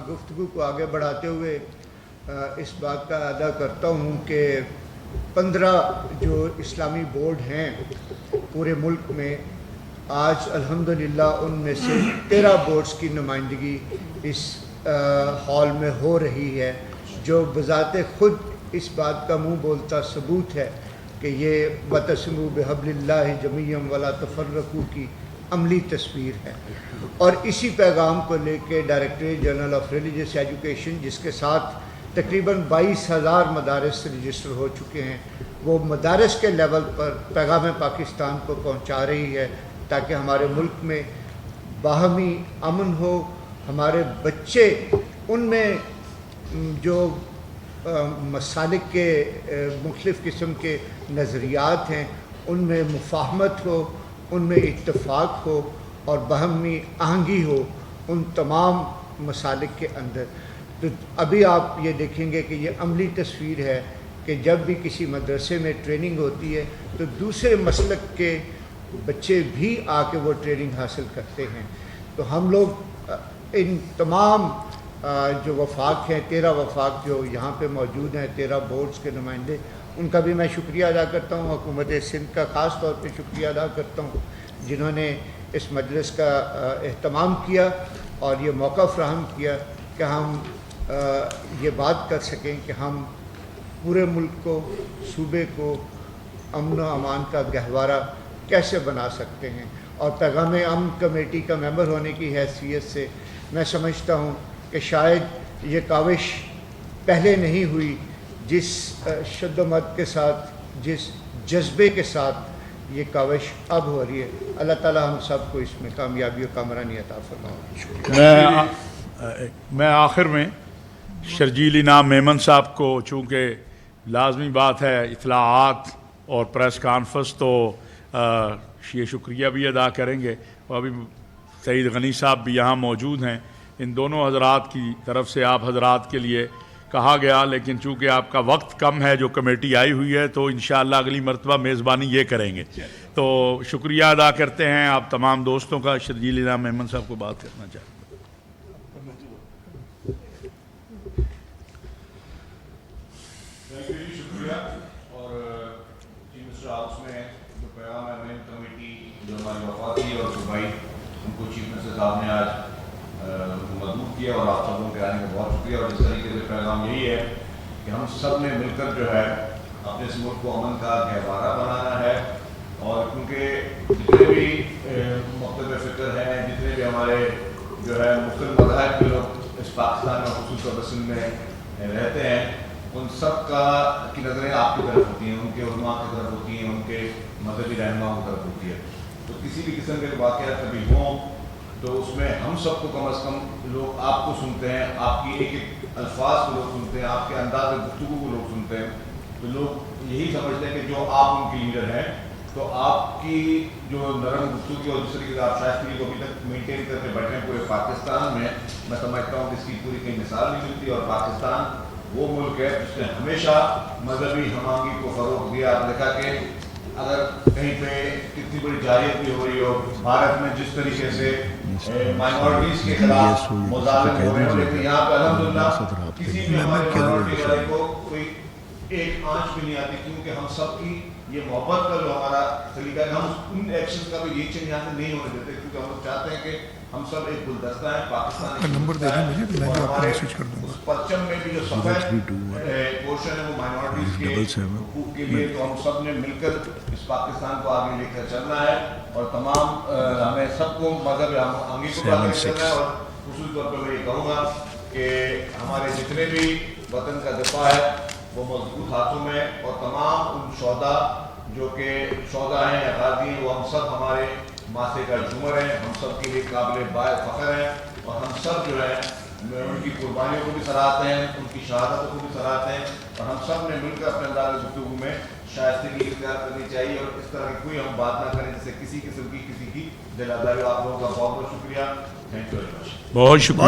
گفتگو کو آگے بڑھاتے ہوئے اس بات کا اعادہ کرتا ہوں کہ 15 جو اسلامی بورڈ ہیں پورے ملک میں، آج الحمدللہ ان میں سے 13 بورڈز کی نمائندگی اس ہال میں ہو رہی ہے، جو بذات خود اس بات کا منہ بولتا ثبوت ہے کہ یہ وَتَعْتَصِمُوا بِحَبْلِ اللَّهِ جَمِيعًا وَلَا تَفَرَّقُوا کی عملی تصویر ہے۔ اور اسی پیغام کو لے کے directorate general of religious education, جس کے ساتھ تقریباً 22,000 مدارس رجسٹر ہو چکے ہیں، وہ مدارس کے لیول پر پیغام پاکستان کو پہنچا رہی ہے تاکہ ہمارے ملک میں باہمی امن ہو، ہمارے بچے ان میں جو مسالک کے مختلف قسم کے نظریات ہیں ان میں مفاہمت ہو، ان میں اتفاق ہو اور باہمی آہنگی ہو ان تمام مسالک کے اندر۔ تو ابھی آپ یہ دیکھیں گے کہ یہ عملی تصویر ہے کہ جب بھی کسی مدرسے میں ٹریننگ ہوتی ہے تو دوسرے مسلک کے بچے بھی آ کے وہ ٹریننگ حاصل کرتے ہیں۔ تو ہم لوگ ان تمام جو وفاق ہیں، 13 وفاق جو یہاں پہ موجود ہیں، 13 بورڈز کے نمائندے، ان کا بھی میں شکریہ ادا کرتا ہوں۔ حکومت سندھ کا خاص طور پہ شکریہ ادا کرتا ہوں جنہوں نے اس مجلس کا اہتمام کیا اور یہ موقع فراہم کیا کہ ہم یہ بات کر سکیں کہ ہم پورے ملک کو، صوبے کو امن و امان کا گہوارہ کیسے بنا سکتے ہیں۔ اور پیغام امن کمیٹی کا ممبر ہونے کی حیثیت سے میں سمجھتا ہوں کہ شاید یہ کاوش پہلے نہیں ہوئی جس شدت کے ساتھ، جس جذبے کے ساتھ یہ کاوش اب ہو رہی ہے۔ اللہ تعالی ہم سب کو اس میں کامیابی و کامرانی عطا فرمائے۔ میں آخر میں شرجیل انعام میمن صاحب کو، چونکہ لازمی بات ہے اطلاعات اور پریس کانفرنس، تو یہ شکریہ بھی ادا کریں گے، اور ابھی سعید غنی صاحب بھی یہاں موجود ہیں۔ ان دونوں حضرات کی طرف سے آپ حضرات کے لیے کہا گیا، لیکن چونکہ آپ کا وقت کم ہے، جو کمیٹی آئی ہوئی ہے، تو انشاءاللہ اگلی مرتبہ میزبانی یہ کریں گے۔ تو شکریہ ادا کرتے ہیں آپ تمام دوستوں کا۔ شرجیل انعام میمن صاحب کو بات کرنا چاہتے ہیں۔ شکریہ۔ اور چیف ہاؤس میں جو پیغام ہے مین کمیٹی جو ہماری وفاقی اور صوبائی، ان کو چیف منسٹر صاحب نے آج مضبوط کیا، اور آپ سبوں کے آنے کا بہت شکریہ۔ اور اس طریقے سے پیغام یہی ہے کہ ہم سب نے مل کر جو ہے اپنے اس ملک کو امن کا گہوارہ بنانا ہے، اور کیونکہ جتنے بھی مختلف فکر ہیں، جتنے بھی ہمارے جو ہے مختلف مذاہب کے لوگ اس پاکستان میں خصوصاً سندھ میں رہتے ہیں، ان سب کی نظریں آپ کی طرف ہوتی ہیں، ان کے علماء کی طرف ہوتی ہیں، ان کے مذہبی رہنما کی طرف ہوتی ہے۔ تو کسی بھی قسم کے واقعات کبھی ہوں تو اس میں ہم سب کو کم از کم لوگ آپ کو سنتے ہیں، آپ کی ایک ایک الفاظ کو لوگ سنتے ہیں، آپ کے انداز گفتگو کو لوگ سنتے ہیں، تو لوگ یہی سمجھتے ہیں کہ جو آپ ان کے لیڈر ہیں، تو آپ کی جو نرم گفتگو اور دوسرے کی آپ شائستگی کو ابھی تک مینٹین کرتے بیٹھے ہیں پورے پاکستان میں سمجھتا ہوں کہ اس کی پوری کہیں مثال نہیں ملتی۔ اور پاکستان وہ ملک ہے جس نے ہمیشہ مذہبی ہم آہنگی کو فروغ دیا۔ آپ دیکھا کہ اگر کہیں پہ کتنی بڑی جارحیت بھی ہو رہی ہو، بھارت میں جس طریقے سے مائنورٹیز کے خلاف مظالم ہو رہے ہو، لیکن یہاں پہ الحمدللہ کسی بھی ہمارے مائنورٹی والے کو کوئی ایک آنچ بھی نہیں آتی، کیونکہ ہم سب کی یہ محبت کا جو ہمارا طریقہ ہے، ہم ان ایکشن کا بھی یہ چیز یہاں سے نہیں ہونے دیتے، کیونکہ ہم لوگ چاہتے ہیں کہ ہم سب ایک گلدستہ ہیں، پاکستان نمبر دے دیں مجھے، میں آپ کو میسج کر دوں گا۔ پرچم میں بھی جو سفید پورشن ہے وہ مائنورٹیز کے حقوق کے لیے، تو ہم سب نے مل کر اس پاکستان کو آگے لے کر چلنا ہے، اور تمام ہمیں سب کو مذہب آہنگی کو آگے لے چلنا ہے۔ اور خصوصی طور پہ میں یہ کہوں گا کہ ہمارے جتنے بھی وطن کا دفاع ہے وہ مضبوط ہاتھوں میں، اور تمام ان شہداء جو کہ شہداء ہیں یا غازی ہیں، وہ ہم سب ہمارے ماسے کا جھومر ہیں، ہم سب کے لیے قابل فخر ہیں، اور ہم سب جو ہے ان کی قربانیوں کو بھی سراہتے ہیں، ان کی شہادتوں کو بھی سراہتے ہیں، اور ہم سب نے مل کر اپنے انداز گفتگو میں شائستگی اختیار کرنی چاہیے، اور اس طرح کی کوئی ہم بات نہ کریں جس سے کسی قسم کی کسی کی دل آزاری ہو۔ آپ لوگوں کا بہت بہت شکریہ۔ Thank you very much. بہت شکریہ۔